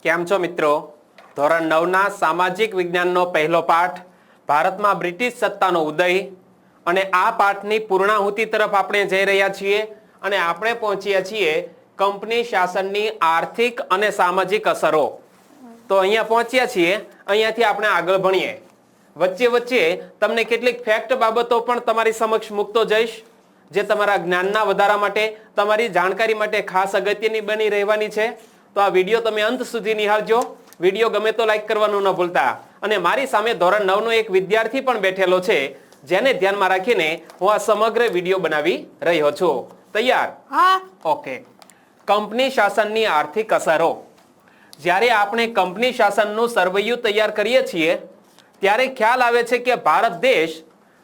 કેમ છો મિત્રો? ધોરણ 9ના સામાજિક વિજ્ઞાનનો પહેલો પાઠ ભારતમાં બ્રિટિશ સત્તાનો ઉદય અને આ પાઠની પૂર્ણાહુતિ તરફ આપણે જઈ રહ્યા છીએ અને આપણે પહોંચ્યા છીએ કંપની શાસનની આર્થિક અને સામાજિક અસરો. તો અહીંયા પહોંચ્યા છીએ, અહીંયાથી આપણે આગળ ભણીએ. વચ્ચે વચ્ચે તમને કેટલીક ફેક્ટ બાબતો પણ તમારી સમક્ષ મૂકતો જઈશ જે તમારા જ્ઞાનના વધારા માટે, તમારી જાણકારી માટે ખાસ અગત્યની બની રહેવાની છે. તો આ વિડીયો તમે અંત સુધી નિહાળજો. વિડીયો ગમે તો લાઈક કરવાનું ન ભૂલતા. અને મારી સામે ધોરણ 9નો એક વિદ્યાર્થી પણ બેઠેલો છે જેને ધ્યાનમાં રાખીને હું આ સમગ્ર વિડીયો બનાવી રહ્યો છું. તૈયાર? હા. ઓકે. કંપની શાસનની આર્થિક અસરો. જ્યારે આપણે કંપની શાસનનું સરવૈયું તૈયાર કરીએ છીએ ત્યારે ખ્યાલ આવે છે કે ભારત દેશ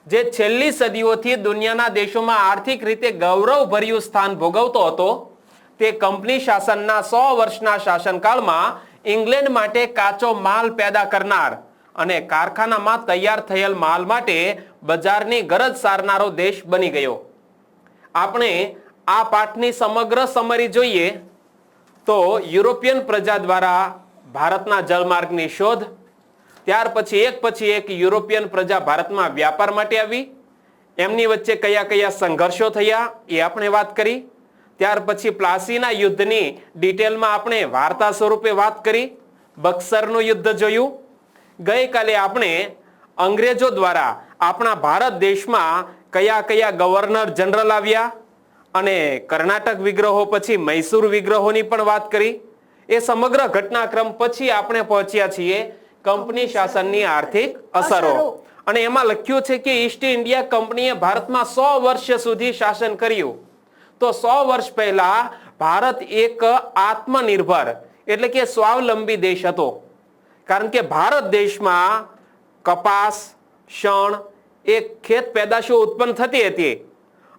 જે છેલ્લી સદીઓથી દુનિયાના દેશોમાં આર્થિક રીતે ગૌરવભર્યું સ્થાન ભોગવતો હતો તે કંપની શાસનના 100 વર્ષના શાસનકાળમાં ઇંગ્લેન્ડ માટે કાચો માલ પેદા કરનાર અને કારખાનામાં તૈયાર થયેલ માલ માટે બજારની ગરજ સારનારો દેશ બની ગયો. આપણે આ પાઠની સમગ્ર સમરી જોઈએ તો યુરોપિયન પ્રજા દ્વારા ભારતના જળમાર્ગની શોધ, ત્યાર પછી એક યુરોપિયન પ્રજા ભારતમાં વ્યાપાર માટે આવી, એમની વચ્ચે કયા કયા સંઘર્ષો થયા એ આપણે વાત કરી. ત્યાર પછી પ્લાસીના યુદ્ધની ડિટેલમાં આપણે વાર્તા સ્વરૂપે વાત કરી. બક્સરનું યુદ્ધ જોયું. ગઈકાલે આપણે અંગ્રેજો દ્વારા આપણા ભારત દેશમાં કયા કયા ગવર્નર જનરલ આવ્યા અને કર્ણાટક વિગ્રહો પછી મૈસૂર વિગ્રહોની પણ વાત કરી. એ સમગ્ર ઘટનાક્રમ પછી આપણે પહોંચ્યા છીએ કંપની શાસનની આર્થિક અસરો. અને એમાં લખ્યું છે કે ઈસ્ટ ઇન્ડિયા કંપનીએ ભારતમાં 100 વર્ષ સુધી શાસન કર્યું. તો 100 વર્ષ પહેલા ભારત એક આત્મનિર્ભર એટલે કે સ્વાવલંબી દેશ હતો. કારણ કે ભારત દેશમાં કપાસ, શણ એ ખેત પેદાશો ઉત્પન્ન થતી હતી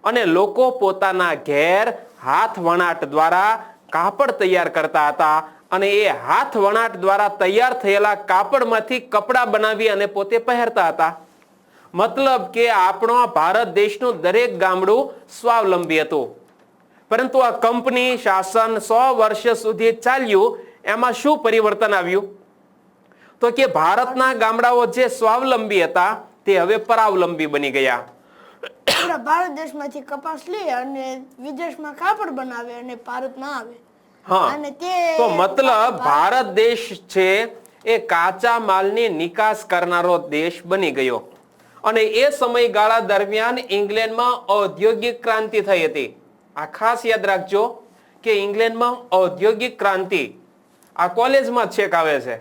અને લોકો પોતાના ઘેર હાથ વણાટ દ્વારા કાપડ તૈયાર કરતા હતા અને એ હાથ વણાટ દ્વારા તૈયાર થયેલા કાપડમાંથી કપડાં બનાવી અને પોતે પહેરતા હતા. મતલબ કે આપણો ભારત દેશનું દરેક ગામડું સ્વાવલંબી હતું. પરંતુ આ કંપની શાસન 100 વર્ષ સુધી ચાલ્યું, એમાં શું પરિવર્તન આવ્યું? તો કે ભારતના ગામડાઓ જે સ્વાવલંબી હતા તે હવે પરાવલંબી બની ગયા. ભારત દેશમાંથી કપાસ લે અને વિદેશમાં કાપડ બનાવે અને ભારતમાં આવે. હા, તો મતલબ ભારત દેશ છે એ કાચા માલની નિકાસ કરનારો દેશ બની ગયો. અને એ સમયગાળા દરમિયાન ઇંગ્લેન્ડમાં ઔદ્યોગિક ક્રાંતિ થઈ હતી. આ ખાસ યાદ રાખજો કે ઇંગ્લેન્ડમાં ઔદ્યોગિક ક્રાંતિ આ કોલેજમાં છેક આવે છે.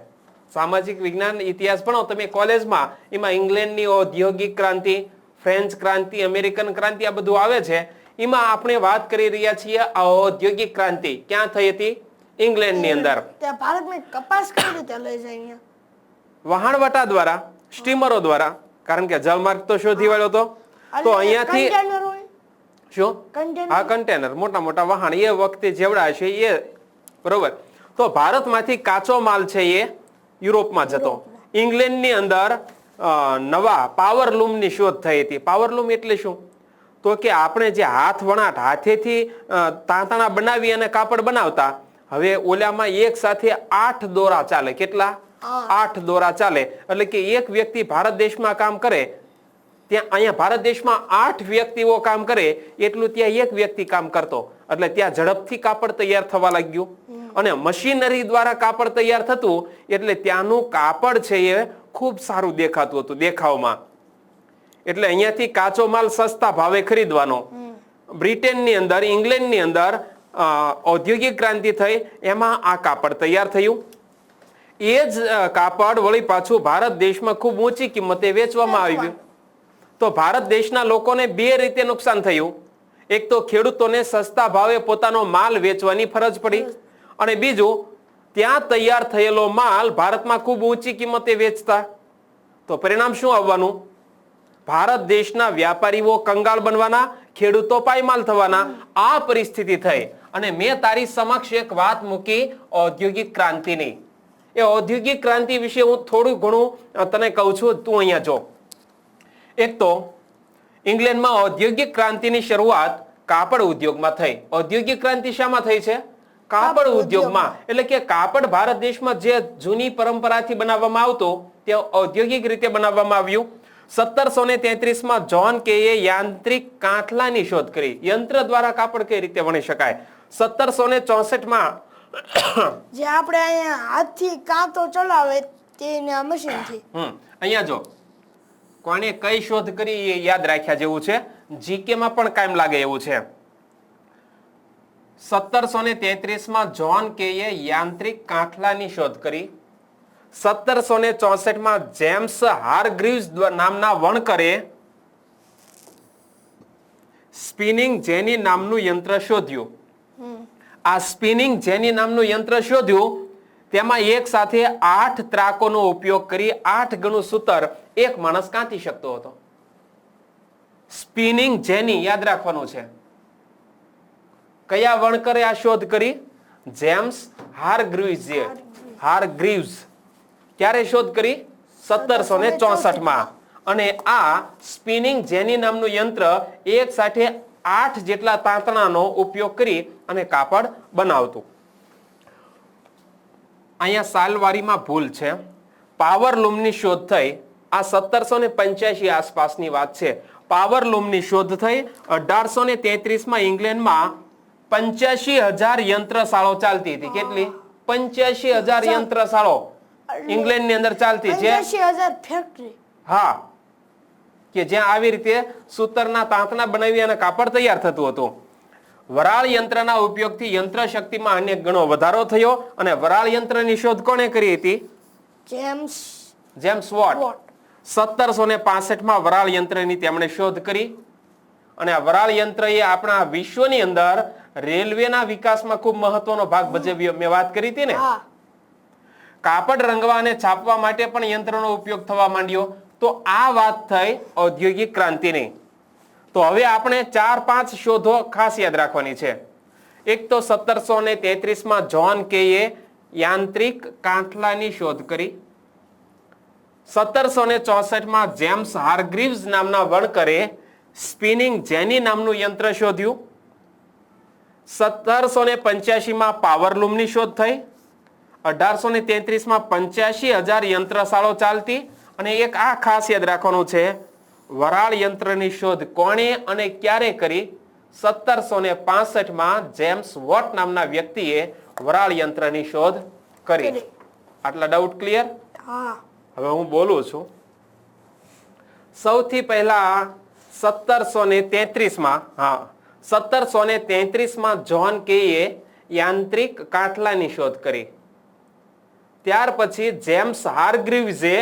સામાજિક વિજ્ઞાન ઇતિહાસ ભણો તમે કોલેજમાં, એમાં ઇંગ્લેન્ડની ઔદ્યોગિક ક્રાંતિ, ફ્રેન્ચ ક્રાંતિ, અમેરિકન ક્રાંતિ આ બધું આવે છે. એમાં આપણે વાત કરી રહ્યા છીએ ઔદ્યોગિક ક્રાંતિ ક્યાં થઈ હતી? ઇંગ્લેન્ડની અંદર. ત્યાં ભારતમાં કપાસ કઈ રીતે લઈ જાય અહીંયા? વહાણવટા દ્વારા, સ્ટીમરો દ્વારા, કારણ કે જળમાર્ગ તો શોધી વાળ્યો હતો. તો અહીંયાથી શું? આ કન્ટેનર, મોટા મોટા વહાણ એ વખતે જેવડા છે એ, બરોબર. તો ભારતમાંથી કાચો માલ છે એ યુરોપમાં જતો. ઇંગ્લેન્ડની અંદર નવા પાવરલૂમની શોધ થઈ હતી. પાવરલૂમ એટલે શું? તો કે આપણે જે હાથ વણાટ હાથેથી તાંતણા બનાવી અને કાપડ બનાવતા, હવે ઓલામાં એક સાથે 8 દોરા ચાલે. કેટલા? 8 દોરા ચાલે. એટલે કે એક વ્યક્તિ ભારત દેશમાં કામ કરે ત્યાં અહીંયા ભારત દેશમાં 8 વ્યક્તિઓ કામ કરે એટલું ત્યાં એક વ્યક્તિ કામ કરતો. એટલે ત્યાં ઝડપથી કાપડ તૈયાર થવા લાગ્યું અને મશીનરી દ્વારા કાપડ તૈયાર થતું એટલે ત્યાંનું કાપડ છે એ ખૂબ સારું દેખાતું હતું દેખાવમાં. એટલે અહીંયાથી કાચો માલ સસ્તા ભાવે ખરીદવાનો. બ્રિટનની અંદર, ઇંગ્લેન્ડની અંદર ઔદ્યોગિક ક્રાંતિ થઈ, એમાં આ કાપડ તૈયાર થયું. એ જ કાપડ વળી પાછું ભારત દેશમાં ખૂબ ઊંચી કિંમતે વેચવામાં આવ્યું. તો ભારત દેશના લોકોને 2 રીતે નુકસાન થયું. એક તો ખેડૂતોને સસ્તા ભાવે પોતાનો માલ વેચવાની ફરજ પડી અને બીજું ત્યાં તૈયાર થયેલો માલ ભારતમાં ખૂબ ઊંચી કિંમતે વેચતા. તો પરિણામ શું આવવાનું? ભારત દેશના વ્યાપારીઓ કંગાળ બનવાના, ખેડૂતો પાયમાલ થવાના. આ પરિસ્થિતિ થઈ અને મેં તારી સમક્ષ એક વાત મૂકી ઔદ્યોગિક ક્રાંતિની. એ ઔદ્યોગિક ક્રાંતિ વિશે હું થોડું ઘણું તને કહું છું, તું અહીંયા જો. એક તો ઇંગ્લેન્ડમાં ઔદ્યોગિક ક્રાંતિની શરૂઆત કાપડ ઉદ્યોગમાં થઈ. ઔદ્યોગિક ક્રાંતિ શામાં થઈ છે? કાપડ ઉદ્યોગમાં. એટલે કે કાપડ ભારત દેશમાં જે જૂની પરંપરાથી બનાવવામાં આવતું તે ઔદ્યોગિક રીતે બનાવવામાં આવ્યું. 1733માં જ્હોન કેએ યાંત્રિક કાંઠલાની શોધ કરી. યંત્ર દ્વારા કાપડ કઈ રીતે વણી શકાય. 1764માં જે આપણે અહીંયા હાથથી કાંતો ચલાવે તેને મશીનથી. અહીંયા જો કોણે કઈ શોધ કરી એ યાદ રાખ્યા જેવું છે. જીકે માં પણ કાયમ લાગે એવું છે. 1733માં જ્હોન કેએ યાંત્રિક કાંઠલાની શોધ કરી. 1764માં જેમ્સ હારગ્રીવ્સ નામના વણકરે સ્પિનિંગ જેની નામનું યંત્ર શોધ્યું. આ સ્પિનિંગ જેની નામનું યંત્ર શોધ્યું તેમાં એક સાથે 8 ત્રાકોનો ઉપયોગ કરી 8 ગણું સૂતર એક માણસ કાંતી શકતો હતો. સ્પિનિંગ જેની યાદ રાખવાનું છે. કયા વણકરે આ શોધ કરી? જેમ્સ હારગ્રીવ્સ. ક્યારે શોધ કરી? 1764માં. અને આ સ્પિનિંગ જેની નામનું યંત્ર એક સાથે 8 જેટલા તાંતણાનો ઉપયોગ કરી અને કાપડ બનાવતું. અહીંયા સાલવારીમાં ભૂલ છે. પાવરલૂમની શોધ થઈ આ 1785 આસપાસની વાત છે. પાવરલૂમની શોધ થઈ 1833માં ઇંગ્લેન્ડમાં 85,000 યંત્રશાળો ચાલતી હતી. કેટલી? 85,000 યંત્રશાળો ઇંગ્લેન્ડની અંદર ચાલતી છે. 85,000 ફેક્ટરી. હા, કે જ્યાં આવી રીતે સૂતરના તાંતણા બનાવી અને કાપડ તૈયાર થતું હતું. વરાળ યંત્રના ઉપયોગથી યંત્ર શક્તિમાં અનેક ગણો વધારો થયો અને વરાળ યંત્રની શોધ કોણે કરી હતી? James vote. 1765માં વરાળ યંત્રની તેમણે શોધ કરી. અને આ વરાળ યંત્ર એ આપણા વિશ્વની અંદર રેલવેના વિકાસમાં ખૂબ મહત્વનો ભાગ ભજવ્યો. મેં વાત કરી હતી ને. કાપડ રંગવા અને છાપવા માટે પણ યંત્રનો ઉપયોગ થવા માંડ્યો. તો આ વાત થઈ ઔદ્યોગિક ક્રાંતિની. તો હવે આપણે 4-5 શોધો ખાસ યાદ રાખવાની છે. એક તો 1733માં જ્હોન કેએ યાંત્રિક કાંઠલાની શોધ કરી. 1764માં જેમ્સ હારગ્રીવ્સ નામના વણકરે સ્પિનિંગ જેની નામનું યંત્ર શોધ્યું. 1785માં પાવરલૂમની શોધ થઈ. 1833માં 85,000 યંત્રશાળો ચાલતી. અને એક આ ખાસ યાદ રાખવાનું છે, વરાળ યંત્રની શોધ કોણે અને ક્યારે કરી? 1765માં જેમ્સ વોટ નામના વ્યક્તિએ વરાળ યંત્રની શોધ કરી. આટલા ડાઉટ ક્લિયર? હવે હું બોલું છું. સૌથી પહેલા 1733માં જ્હોન કેએ યાંત્રિક કાંઠલાની શોધ કરી. ત્યાર પછી જેમ્સ હારગ્રીવ્સે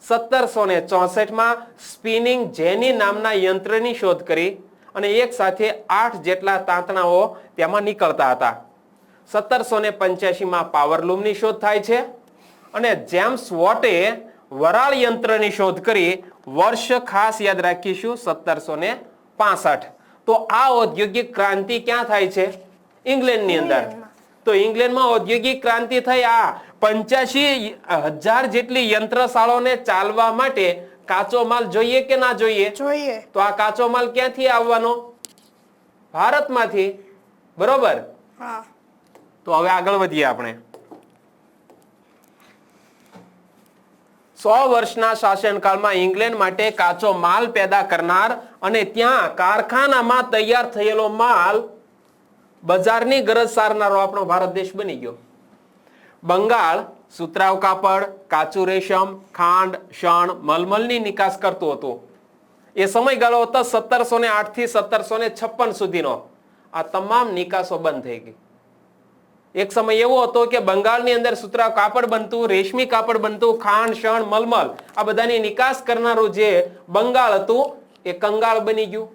1764માં સ્પિનિંગ જેની નામના યંત્રની શોધ કરી અને એક સાથે 8 જેટલા તાંતણાઓ તેમાં નીકળતા હતા. 1785માં પાવરલૂમની શોધ થાય છે અને જેમ્સ વોટે વરાળ યંત્રની શોધ કરી. વર્ષ ખાસ યાદ રાખીશું 1765. તો આ ઔદ્યોગિક ક્રાંતિ ક્યાં થાય છે? ઇંગ્લેન્ડની અંદર. તો ઇંગ્લેન્ડમાં ઔદ્યોગિક ક્રાંતિ થઈ. આ 85,000 જેટલી યંત્રશાળાઓને ચાલવા માટે કાચો માલ જોઈએ કે ના જોઈએ? જોઈએ. તો આ કાચો માલ ક્યાંથી આવવાનો? ભારતમાંથી. બરોબર? તો હવે આગળ વધીએ આપણે. 100 વર્ષના શાસનકાળમાં ઇંગ્લેન્ડ માટે કાચો માલ પેદા કરનાર અને ત્યાં કારખાનામાં તૈયાર થયેલો માલ બજારની ગરજ સારનારો આપણો ભારત દેશ બની ગયો. બંગાળ સુતરાઉ કાપડ, કાચું રેશમ, ખાંડ, શણ, મલમલની નિકાસ કરતું હતું. એ સમયગાળો હતો 1708 થી 1756 સુધીનો. આ તમામ નિકાસો બંધ થઈ ગઈ. એક સમય એવો હતો કે બંગાળની અંદર સુતરાઉ કાપડ બનતું, રેશમી કાપડ બનતું, ખાંડ, શણ, મલમલ આ બધાની નિકાસ કરનારું જે બંગાળ હતું એ કંગાળ બની ગયું.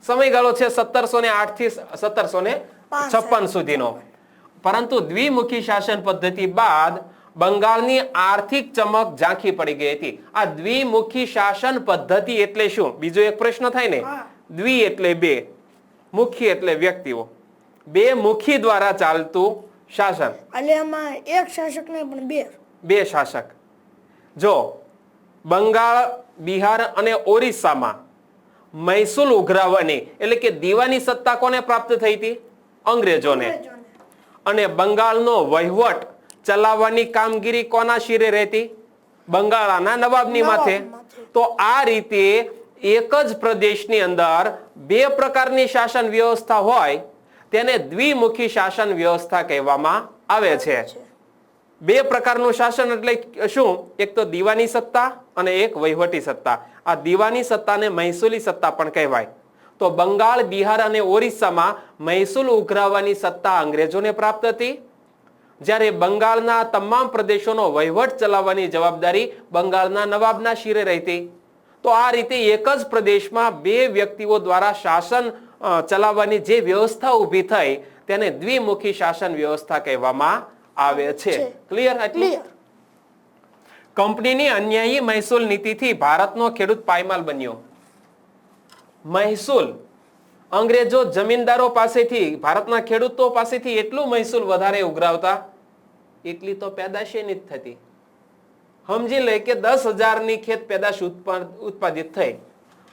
સમયગાળો છે 1708 થી 1756 સુધીનો. પરંતુ દ્વિમુખી શાસન પદ્ધતિ બાદ બંગાળની આર્થિક ચમક ઝાંખી પડી ગઈ હતી. આ દ્વિમુખી શાસન પદ્ધતિ એટલે શું? બીજો એક પ્રશ્ન થાય ને. દ્વિ એટલે બે, મુખી એટલે વ્યક્તિઓ. બે મુખી દ્વારા ચાલતું શાસન. એટલે એમાં એક શાસક નહીં પણ બે શાસક. જો બંગાળ, બિહાર અને ઓરિસ્સામાં મહેસૂલ ઉઘરાવવાની એટલે કે દીવાની સત્તા કોને પ્રાપ્ત થઈ હતી? અંગ્રેજોને. અને બંગાળનો વહીવટ ચલાવવાની કામગીરી કોના શિરે રહેતી? બંગાળના નવાબની માથે. તો આ રીતે એક જ પ્રદેશની અંદર બે પ્રકારની શાસન વ્યવસ્થા હોય તેને દ્વિમુખી શાસન વ્યવસ્થા કહેવામાં આવે છે. બે પ્રકારનું શાસન એટલે શું? એક તો દીવાની સત્તા અને એક વહીવટી સત્તા. આ દીવાની સત્તાને મહેસૂલી સત્તા પણ કહેવાય. તો બંગાળ, બિહાર અને ઓરિસ્સામાં મહેસૂલ ઉઘરાવવાની સત્તા અંગ્રેજોને પ્રાપ્ત હતી, જ્યારે બંગાળના તમામ પ્રદેશોનો વહીવટ ચલાવવાની જવાબદારી બંગાળના નવાબના શિરે રહેતી. તો આ રીતે એક જ પ્રદેશમાં બે વ્યક્તિઓ દ્વારા શાસન ચલાવવાની જે વ્યવસ્થા ઊભી થઈ તેને દ્વિમુખી શાસન વ્યવસ્થા કહેવામાં આવે છે. ક્લિયર? કંપનીની અન્યાયી મહેસૂલ નીતિથી ભારતનો ખેડૂત પાયમાલ બન્યો. મહેસૂલ અંગ્રેજો જમીનદારો પાસેથી, ભારતના ખેડૂતો પાસેથી એટલું મહેસૂલ વધારે ઉઘરાવતા એટલી તો પેદાશ નહીં થતી. સમજી લે કે 10,000 ખેત પેદાશ ઉત્પાદિત થઈ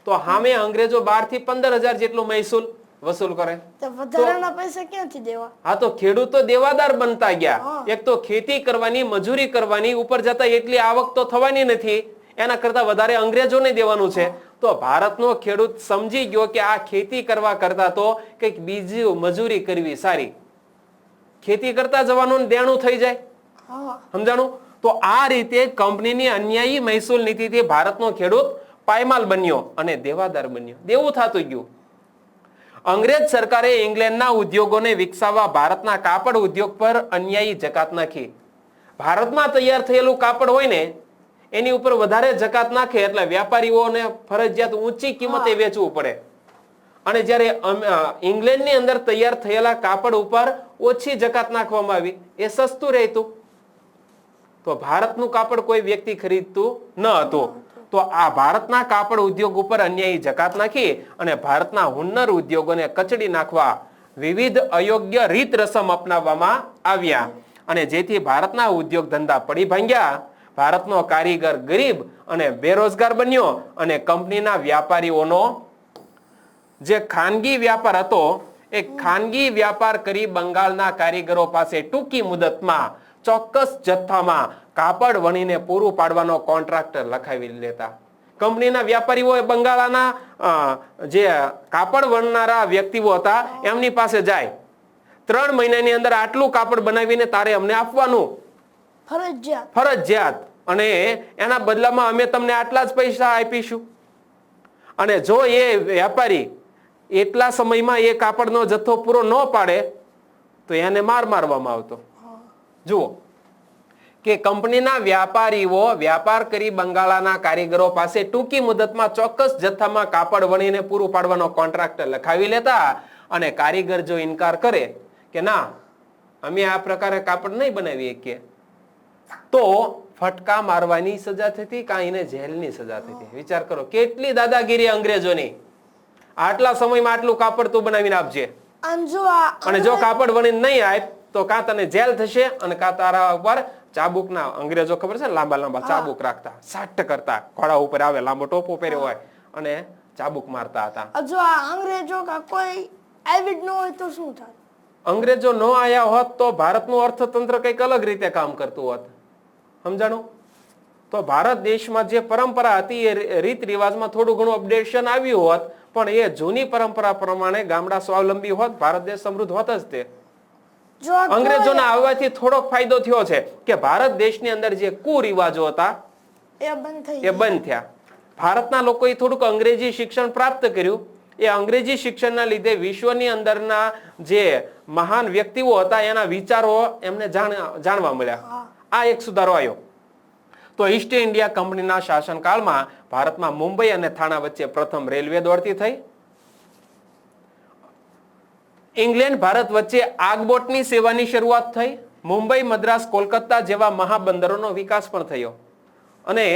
તો સામે અંગ્રેજો 12 થી 15,000 જેટલો મહેસૂલ વસૂલ કરે. વધારાના પૈસા ક્યાંથી દેવા? હા, તો ખેડૂતો દેવાદાર બનતા ગયા. એક તો ખેતી કરવાની, મજૂરી કરવાની, ઉપર જતા એટલી આવક તો થવાની નથી, એના કરતા વધારે અંગ્રેજોને દેવાનું છે. તો ભારતનો ખેડૂત સમજી ગયો કે આ ખેતી કરવા કરતા તો કંઈક બીજી મજૂરી કરવી સારી, ખેતી કરતા જવાનું દેણું થઈ જાય. સમજાણું? તો આ રીતે કંપનીની અન્યાયી મહેસૂલ નીતિથી ભારતનો ખેડૂત પાયમાલ બન્યો અને દેવાદાર બન્યો, દેવું થતું ગયું. અંગ્રેજ સરકારે ઇંગ્લેન્ડના ઉદ્યોગોને વિકસાવવા ભારતના કાપડ ઉદ્યોગ પર અન્યાયી જકાત નાખી. ભારતમાં તૈયાર થયેલું કાપડ હોય ને એની ઉપર વધારે જકાત નાખે એટલે વેપારીઓને ફરજિયાત ઊંચી કિંમતે વેચવું પડે, અને જ્યારે ઇંગ્લેન્ડની અંદર તૈયાર થયેલા કાપડ ઉપર ઓછી જકાત નાખવામાં આવી, એ સસ્તું રહેતું. તો ભારતનું કાપડ કોઈ વ્યક્તિ ખરીદતું ન હતું. તો આ ભારતના કાપડ ઉદ્યોગ ઉપર અન્યાયી જકાત નાખી અને ભારતના હુન્નર ઉદ્યોગોને કચડી નાખવા વિવિધ અયોગ્ય રીત રસમ અપનાવવામાં આવ્યા, અને જેથી ભારતના ઉદ્યોગ ધંધા પડી ભાંગ્યા. ભારતનો કારીગર ગરીબ અને બેરોજગાર બન્યો, અને કંપનીના વ્યાપારીઓનો જે ખાનગી વ્યાપાર હતો એ ખાનગી વ્યાપાર કરી બંગાળના કારીગરો પાસે ટૂંકી મુદતમાં ચોક્કસ જથ્થામાં કાપડ વણીને પૂરું પાડવાનો કોન્ટ્રાક્ટર લખાવી લેતા. કંપનીના વ્યાપારીઓ બંગાળના જે કાપડ વણનારા વ્યક્તિઓ હતા એમની પાસે જાય, 3 મહિનાની અંદર આટલું કાપડ બનાવીને તારે અમને આપવાનું, ફરજિયાત, અને એના બદલામાં અમે તમને આટલા જ પૈસા આપીશું. અને જો એ વેપારી એટલા સમયમાં એ કાપડનો જથ્થો પૂરો ન પાડે તો એને મારવામાં આવતો. જુઓ કે કંપનીના વ્યાપારીઓ વ્યાપાર કરી બંગાળના કારીગરો પાસે ટૂંકી મુદતમાં ચોક્કસ જથ્થામાં કાપડ વણીને પૂરું પાડવાનો કોન્ટ્રાક્ટ લખાવી લેતા, અને કારીગર જો ઇનકાર કરે કે ના અમે આ પ્રકારે કાપડ નહીં બનાવી શકીએ તો ફટકા મારવાની સજા થતી, કાં એને જેલની સજા થતી. વિચાર કરો કેટલી દાદાગીરી અંગ્રેજોની. આટલા સમયમાં આટલું કાપડ તું બનાવીને આપજે, અને જો કાપડ વણીને નહીં આપ તો કાં તને જેલ થશે અને કાં તારા ઉપર ચાબુકના, અંગ્રેજો ખબર છે લાંબા લાંબા ચાબુક રાખતા, સાટ કરતા, ઘોડા ઉપર આવે, લાંબો ટોપો પહેર્યો હોય અને ચાબુક મારતા હતા. જો આ અંગ્રેજો કોઈ આવી જ ન હોય તો શું થાય? અંગ્રેજો ન આયા હોત તો ભારતનું અર્થતંત્ર કંઈક અલગ રીતે કામ કરતું હોત. સમજાણું? તો ભારત દેશમાં જે પરંપરા હતી એ રીત રિવાજમાં થોડું ઘણું અપડેશન આવ્યું હોત, પણ એ જૂની પરંપરા પ્રમાણે ગામડા સ્વાવલંબી હોત, ભારત દેશ સમૃદ્ધ હોત જ તે. અંગ્રેજોના આવવાથી થોડોક ફાયદો થયો છે કે ભારત દેશની અંદર જે કુરિવાજો હતા એ બંધ થયા. ભારતના લોકોએ થોડુંક અંગ્રેજી શિક્ષણ પ્રાપ્ત કર્યું. એ અંગ્રેજી શિક્ષણના લીધે વિશ્વની અંદરના જે મહાન વ્યક્તિઓ હતા એના વિચારો એમને જાણવા મળ્યા. આ એક સુધારો આવ્યો. તો ઈસ્ટ ઇન્ડિયા કંપનીના શાસનકાળમાં ભારતમાં મુંબઈ અને થાણા વચ્ચે પ્રથમ રેલવે દોડતી થઈ. ઇંગ્લેન્ડ ભારત વચ્ચે આગબોટની સેવાની શરૂઆત થઈ. મુંબઈ, મદ્રાસ, કોલકાતા જેવા મહાબંદરોનો વિકાસ પણ થયો. અને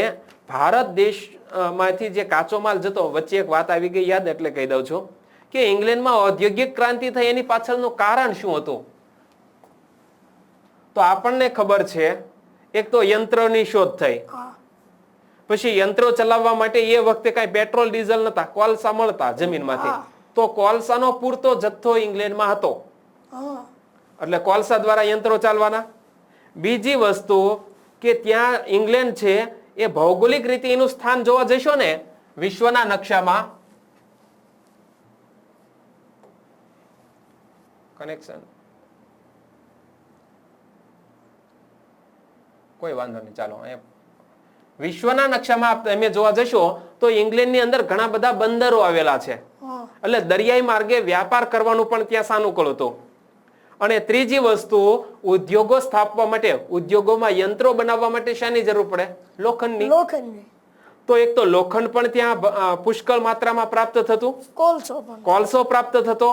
ભારત દેશમાંથી જે કાચો માલ જતો, વચ્ચે એક વાત આવી ગઈ યાદ એટલે કહી દઉં છું કે ઇંગ્લેન્ડમાં ઔદ્યોગિક ક્રાંતિ થઈ એની પાછળનું કારણ શું હતું? તો આપણને ખબર છે એક તો યંત્રની શોધ થઈ, પછી યંત્રો ચલાવવા માટે એ વખતે કઈ પેટ્રોલ ડીઝલ નતા, કોલસા મળતા જમીનમાંથી, તો કોલસાનો પૂરતો જથ્થો ઇંગ્લેન્ડમાં હતો. એટલે કોલસા દ્વારા યંત્રો ચાલવાના. બીજી વસ્તુ કે ત્યાં ઇંગ્લેન્ડ છે એ ભૌગોલિક રીતે એનું સ્થાન જોવા જશો ને વિશ્વના નકશામાં, કનેક્શન કોઈ વાંધો નહીં, ચાલો વિશ્વના નકશામાં તમે જોવા જશો તો ઇંગ્લેન્ડની અંદર ઘણા બધા બંદરો આવેલા છે. એટલે દરિયાઈ માર્ગે વ્યાપાર કરવાનું પણ ત્યાં સાનુકૂળ હતું. અને ત્રીજી વસ્તુ, ઉદ્યોગો સ્થાપવા માટે, ઉદ્યોગોમાં યંત્રો બનાવવા માટે શાની જરૂર પડે? લોખંડની. તો એક તો લોખંડ પણ ત્યાં પુષ્કળ માત્રામાં પ્રાપ્ત થતું, કોલસો પ્રાપ્ત થતો,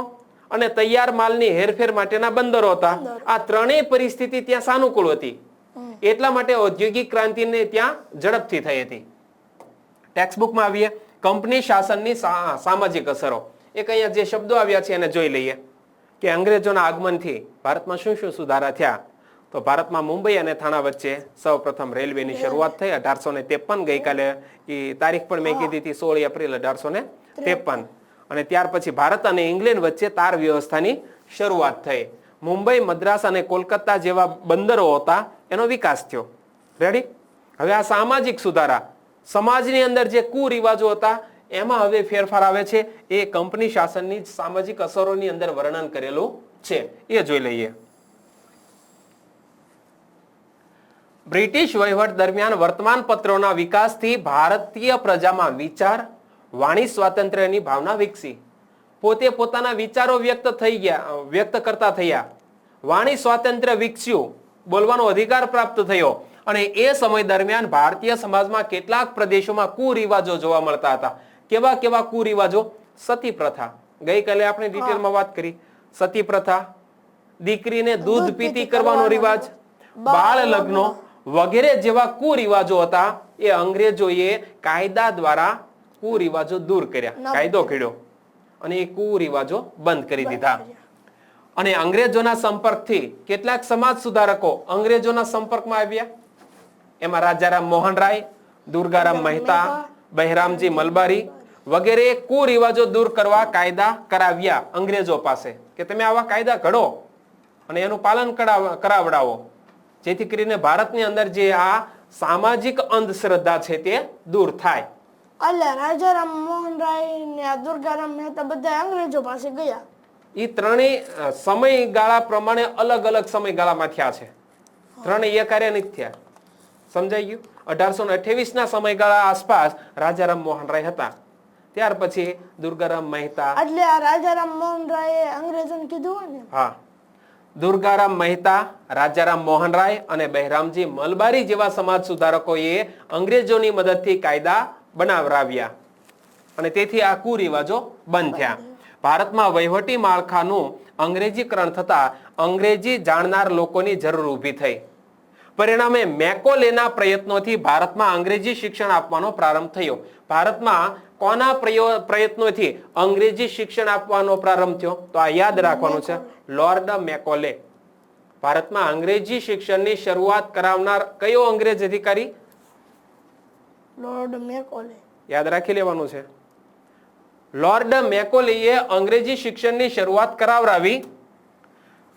અને તૈયાર માલની હેરફેર માટેના બંદરો હતા. આ ત્રણેય પરિસ્થિતિ ત્યાં સાનુકૂળ હતી. એટલા માટે ઔદ્યોગિક ક્રાંતિને ત્યાં ઝડપથી થઈ હતી. ટેક્સ્ટબુકમાં આવીએ કંપની શાસનની સામાજિક અસરો. એક અહીંયા જે શબ્દો આવ્યા છે એને જોઈ લઈએ કે અંગ્રેજોના આગમનથી ભારતમાં શું શું સુધારા થયા. તો ભારતમાં મુંબઈ અને થાણા વચ્ચે સૌપ્રથમ રેલવેની શરૂઆત થઈ 1853. ગઈકાલે એ તારીખ પણ મેં કીધી હતી 16 એપ્રિલ 1853. અને ત્યાર પછી ભારત અને ઇંગ્લેન્ડ વચ્ચે તાર વ્યવસ્થાની શરૂઆત થઈ. મુંબઈ, મદ્રાસ અને કોલકાતા જેવા બંદરો હતા, એનો વિકાસ થયો. રેડી? હવે આ સામાજિક સુધારા, સમાજની અંદર જે કુરિવાજો હતા એમાં હવે ફેરફાર આવે છે. એ કંપની શાસનની સામાજિક અસરોની અંદર વર્ણન કરેલું છે, એ જોઈ લઈએ. બ્રિટિશ વહીવટ દરમિયાન વર્તમાન પત્રોના વિકાસથી ભારતીય પ્રજામાં વિચાર, વાણી સ્વાતંત્ર્યની ભાવના વિકસી. પોતે પોતાના વિચારો વ્યક્ત કરતા થયા. વાણી સ્વાતંત્ર્ય વિકસ્યું, બોલવાનો અધિકાર પ્રાપ્ત થયો. અને એ સમય દરમિયાન ભારતીય સમાજમાં કેટલાક પ્રદેશોમાં કુરિવાજો જોવા મળતા હતા. કેવા કેવા કુરિવાજો? સતી પ્રથા, ગઈકાલે આપણે ડિટેલમાં વાત કરી. સતી પ્રથા, દીકરીને દૂધ પીતી કરવાનો રિવાજ, બાળ લગ્નો વગેરે જેવા કુરિવાજો હતા. એ અંગ્રેજોએ કાયદા દ્વારા કુરિવાજો દૂર કર્યા, કાયદો કર્યો અને એ કુરિવાજો બંધ કરી દીધા. અને અંગ્રેજોના સંપર્કથી કેટલાક સમાજ સુધારકો અંગ્રેજોના સંપર્કમાં આવ્યા. એમાં રાજારામ મોહન રાય, દુર્ગારામ મહેતા, બહેરામજી મલબારી વગેરે કુરિવાજો દૂર કરવા કાયદા કરાવ્યા અંગ્રેજો પાસે કે તમે આવા કાયદા ઘડો અને એનું પાલન કરાવડાવો, જેથી કરીને ભારતની અંદર જે આ સામાજિક અંધશ્રદ્ધા છે તે દૂર થાય. એટલે રાજારામ મોહન રાય ને દુર્ગારામ મહેતા બધા અંગ્રેજો પાસે ગયા. એ ત્રણેય સમયગાળા પ્રમાણે અલગ અલગ સમયગાળામાં થયા છે. ત્રણેય એકારે નથી થયા. સમજાઈ ગયું? 1828 ના સમયગાળા આસપાસ રાજારામ મોહન રાય હતા. ત્યાર પછી દુર્ગારામ મહેતા. એટલે આ રાજારામ મોહન રાયે અંગ્રેજોને કીધું હોય ને. હા, દુર્ગારામ મહેતા, રાજારામ મોહન રાય અને બહેરામજી મલબારી જેવા સમાજ સુધારકોએ અંગ્રેજોની મદદથી કાયદા બનાવરાવ્યા અને તેથી આ કુરિવાજો બંધ થયા. ભારતમાં વહીવટી માળખાનું અંગ્રેજીકરણ થતા અંગ્રેજી જાણનાર લોકોની જરૂર ઊભી થઈ. પરિણામે મેકોલેના પ્રયત્નોથી ભારતમાં અંગ્રેજી શિક્ષણ આપવાનો પ્રારંભ થયો. ભારતમાં કોના પ્રયત્નોથી અંગ્રેજી શિક્ષણ આપવાનો પ્રારંભ થયો? તો આ યાદ રાખવાનું છે, લોર્ડ મેકોલે. ભારતમાં અંગ્રેજી શિક્ષણની શરૂઆત કરાવનાર કયો અંગ્રેજ અધિકારી? Lord Macaulay. યાદ રાખી લેવાનું છે. લોર્ડ મેકોલેએ અંગ્રેજી શિક્ષણની શરૂઆત કરાવરાવી.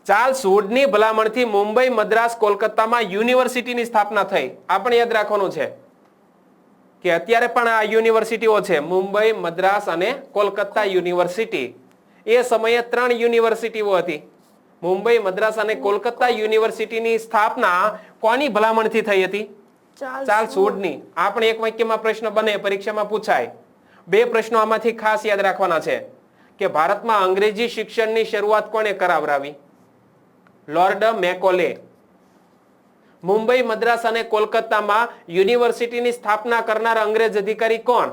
ચાર્લ્સ વુડની ભલામણથી મુંબઈ, મદ્રાસ, કોલકાતામાં યુનિવર્સિટીની સ્થાપના થઈ. આ પણ યાદ રાખવાનું છે કે અત્યારે પણ આ યુનિવર્સિટીઓ છે, મુંબઈ, મદ્રાસ અને કોલકાતા યુનિવર્સિટી. એ સમયે 3 યુનિવર્સિટીઓ હતી. મુંબઈ, મદ્રાસ અને કોલકાતા યુનિવર્સિટીની સ્થાપના કોની ભલામણથી થઈ હતી? ચાર્લ્સ વુડની. આ પણ એક વાક્યમાં પ્રશ્ન બને, પરીક્ષામાં પૂછાય. 2 પ્રશ્નો આમાંથી ખાસ યાદ રાખવાના છે કે ભારતમાં અંગ્રેજી શિક્ષણની શરૂઆત કોણે કરાવરાવી? Lord Macaulay. મુંબઈ, મદ્રાસ અને કોલકાતામાં યુનિવર્સિટીની સ્થાપના કરનાર અંગ્રેજ અધિકારી કોણ?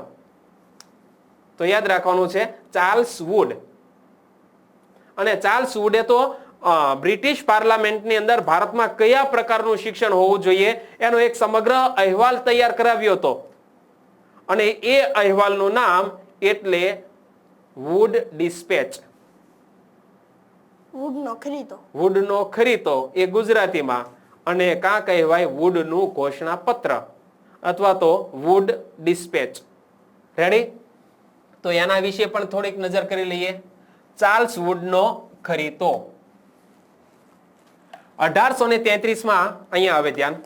તો યાદ રાખવાનું છે ચાર્લ્સ વુડ. અને ચાર્લ્સ વુડે તો બ્રિટિશ પાર્લામેન્ટની અંદર ભારતમાં કયા પ્રકારનું શિક્ષણ હોવું જોઈએ એનો એક સમગ્ર અહેવાલ તૈયાર કરાવ્યો હતો. અને એ અહેવાલનું નામ એટલે વુડ ડિસ્પેચ. વુડનો ખરીતો એ ગુજરાતીમાં, અને કાં કહેવાય વુડનું ઘોષણા પત્ર અથવા તો વુડ ડિસ્પેચ. રેડી? તો એના વિશે પણ થોડીક નજર કરી લઈએ. ચાર્લ્સ વુડનો ખરીતો. 1833 અહીંયા આવે ધ્યાન.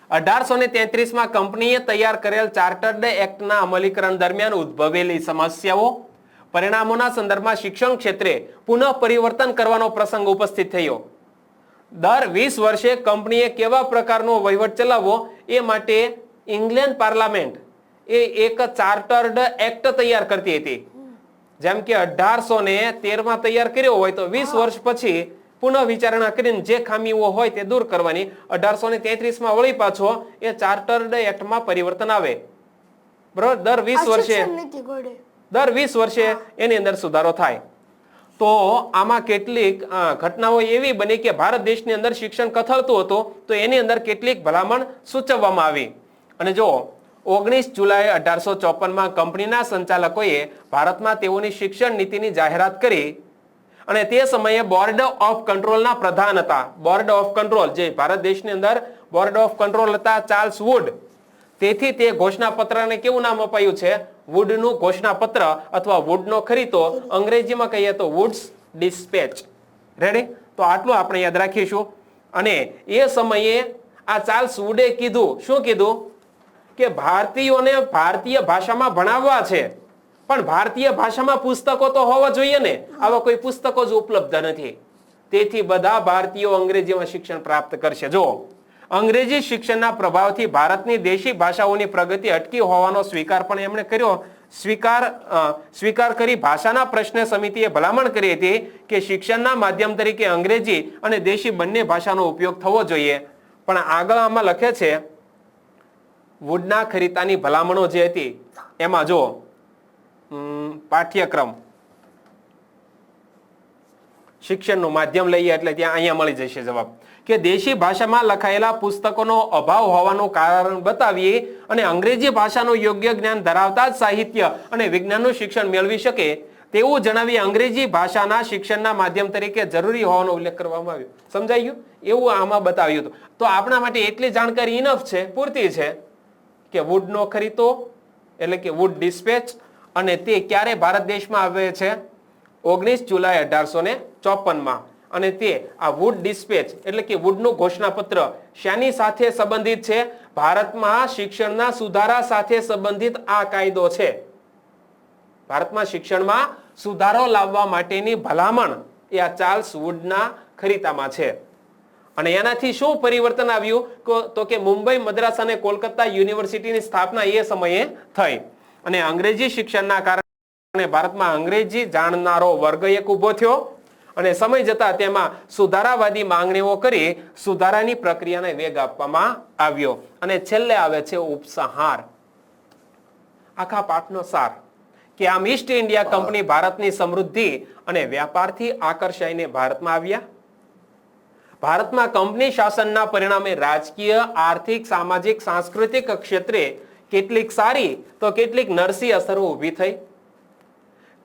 1833 કંપનીએ તૈયાર કરેલ ચાર્ટર્ડ એક્ટના અમલીકરણ દરમિયાન ઉદ્ભવેલી સમસ્યાઓ પરિણામોના સંદર્ભમાં શિક્ષણ ક્ષેત્રે પુનઃ પરિવર્તન કરવાનો પ્રસંગ ઉપસ્થિત થયો. દર 20 વર્ષે કંપનીએ કેવા પ્રકારનો વહીવટ ચલાવવો એ માટે ઇંગ્લેન્ડ પાર્લામેન્ટ એ એક ચાર્ટર્ડ એક્ટ તૈયાર કરતી હતી. જેમ કે 1813 તૈયાર કર્યો હોય તો 20 વર્ષ પછી પુનઃ વિચારણા કરીને જે ખામીઓ હોય તે દૂર કરવાની. 1833 વળી પાછો એ ચાર્ટર્ડ એક્ટમાં પરિવર્તન આવે. બરોબર, દર 20 વર્ષે એની અંદર સુધારો થાય. તો આમાં કેટલીક ઘટનાઓ એવી બની કે ભારત દેશની અંદર શિક્ષણ કથળતું હતું તો એની અંદર કેટલીક ભલામણ સૂચવવામાં આવી. અને જો 19 જુલાઈ 1854 કંપનીના સંચાલકોએ ભારતમાં તેઓની શિક્ષણ નીતિની જાહેરાત કરી અને તે સમયે બોર્ડ ઓફ કંટ્રોલના પ્રધાન હતા. બોર્ડ ઓફ કંટ્રોલ જે ભારત દેશની અંદર બોર્ડ ઓફ કંટ્રોલ હતા ચાર્લ્સ વુડ. તેથી તે ઘોષણાપત્રને કેવું નામ અપાયું છે? વુડનું ઘોષણાપત્ર અથવા વુડનો ખરીતો અંગ્રેજીમાં કહીએ તો વુડ્સ ડિસ્પેચ. રેડી? તો આટલું આપણે યાદ રાખીશું. અને એ સમયે આ ચાર્લ્સ વુડે કીધું, શું કીધું? કે ભારતીયોને ભારતીય ભાષામાં ભણાવવા છે, પણ ભારતીય ભાષામાં પુસ્તકો તો હોવા જોઈએ ને. આવા કોઈ પુસ્તકો જ ઉપલબ્ધ નથી. તેથી બધા ભારતીયો અંગ્રેજીમાં શિક્ષણ પ્રાપ્ત કરશે. જો અંગ્રેજી શિક્ષણના પ્રભાવથી ભારતની દેશી ભાષાઓની પ્રગતિ અટકી હોવાનો સ્વીકાર પણ એમણે કર્યો. સ્વીકાર કરી ભાષાના પ્રશ્ન સમિતિએ ભલામણ કરી હતી કે શિક્ષણના માધ્યમ તરીકે અંગ્રેજી અને દેશી બંને ભાષાનો ઉપયોગ થવો જોઈએ. પણ આગળ આમાં લખે છે વુડના ખરીતાની ભલામણો જે હતી એમાં જો પાઠ્યક્રમ શિક્ષણનું માધ્યમ લઈએ એટલે ત્યાં અહીંયા મળી જશે જવાબ કે દેશી ભાષામાં લખાયેલા પુસ્તકોનો અભાવ હોવાનું કારણ બતાવીએ અને અંગ્રેજી ભાષાનું યોગ્ય જ્ઞાન ધરાવતા જ સાહિત્ય અને વિજ્ઞાનનું શિક્ષણ મેળવી શકે તેવું જણાવી અંગ્રેજી ભાષાના શિક્ષણના માધ્યમ તરીકે જરૂરી હોવાનો ઉલ્લેખ કરવામાં આવ્યો. સમજાઈ ગયું? એવું આમાં બતાવ્યું હતું. તો આપણા માટે એટલી જાણકારી ઇનફ છે, પૂરતી છે કે વુડનો ખરીતો એટલે કે વુડ ડિસ્પેચ અને તે ક્યારે ભારત દેશમાં આવે છે? 19 જુલાઈ 1854 અને તે આ વુડ ડિસ્પેચ એટલે કે વુડનું ઘોષણાપત્ર શાની સાથે સંબંધિત છે? ભારતમાં શિક્ષણના સુધારા સાથે સંબંધિત આ કાયદો છે. ભારતમાં શિક્ષણમાં સુધારો લાવવા માટેની ભલામણ એ આ ચાર્લ્સ વુડના ખરીતામાં છે. અને એનાથી શું પરિવર્તન આવ્યું તો કે મુંબઈ, મદ્રાસ અને કોલકાતા યુનિવર્સિટીની સ્થાપના એ સમયે થઈ. અને અંગ્રેજી શિક્ષણના કારણે ભારતમાં અંગ્રેજી જાણનારો વર્ગ એક ઉભો થયો અને સમય જતા તેમાં સુધારાવાદી માંગણીઓ કરી સુધારાની પ્રક્રિયાને વેગ આપવામાં આવ્યો. અને છેલ્લે આવે છે ઉપસંહાર. આખા પાઠનો સાર કે આમ ઈસ્ટ ઇન્ડિયા કંપની ભારતની સમૃદ્ધિ અને વ્યાપારથી આકર્ષાઈને ભારતમાં આવ્યા. ભારતમાં કંપની શાસનના પરિણામે રાજકીય, આર્થિક, સામાજિક, સાંસ્કૃતિક ક્ષેત્રે કેટલીક સારી તો કેટલીક નરસી અસરો ઊભી થઈ.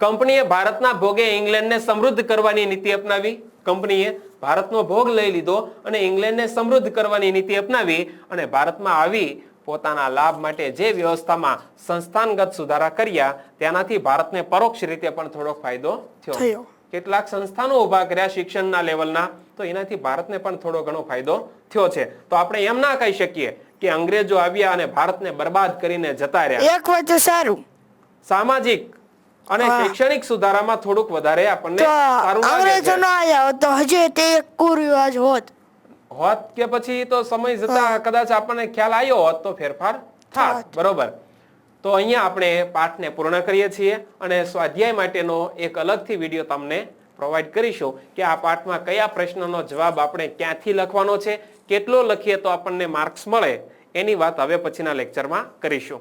કંપનીએ ભારતના ભોગે ઇંગ્લેન્ડને સમૃદ્ધ કરવાની નીતિ અપનાવી. કંપનીએ ભારતનો ભોગ લઈ લીધો અને ઇંગ્લેન્ડને સમૃદ્ધ કરવાની નીતિ અપનાવી અને ભારતમાં આવી પોતાના લાભ માટે જે વ્યવસ્થામાં સંસ્થાનગત સુધારા કર્યા તેનાથી ભારતને પરોક્ષ રીતે પણ થોડોક ફાયદો થયો. કેટલાક સંસ્થાનો ઉભા કર્યા શિક્ષણના લેવલના, તો એનાથી ભારતને પણ થોડો ઘણો ફાયદો થયો છે. તો આપણે એમ ના કહી શકીએ કે અંગ્રેજો આવ્યા અને ભારતને બરબાદ કરીને જતા રહ્યા. એક વાત સારું, સામાજિક અને શૈક્ષણિક સુધારામાં થોડુંક વધારે આપણને સારું લાગે છે. અંગ્રેજો ન આવ્યા તો હજી તે એક કુરિવાજ હોત કે પછી તો સમય જતા કદાચ આપણને ખ્યાલ આવ્યો હોત તો ફેરફાર થાત. બરોબર. તો અહીંયા આપણે પાઠને પૂર્ણ કરીએ છીએ અને સ્વાધ્યાય માટેનો એક અલગથી વિડીયો તમને પ્રોવાઈડ કરીશું કે આ પાઠમાં કયા પ્રશ્નનો જવાબ આપણે ક્યાંથી લખવાનો છે, કેટલો લખીએ તો આપણને માર્ક્સ મળે, એની વાત હવે પછીના લેક્ચરમાં કરીશું.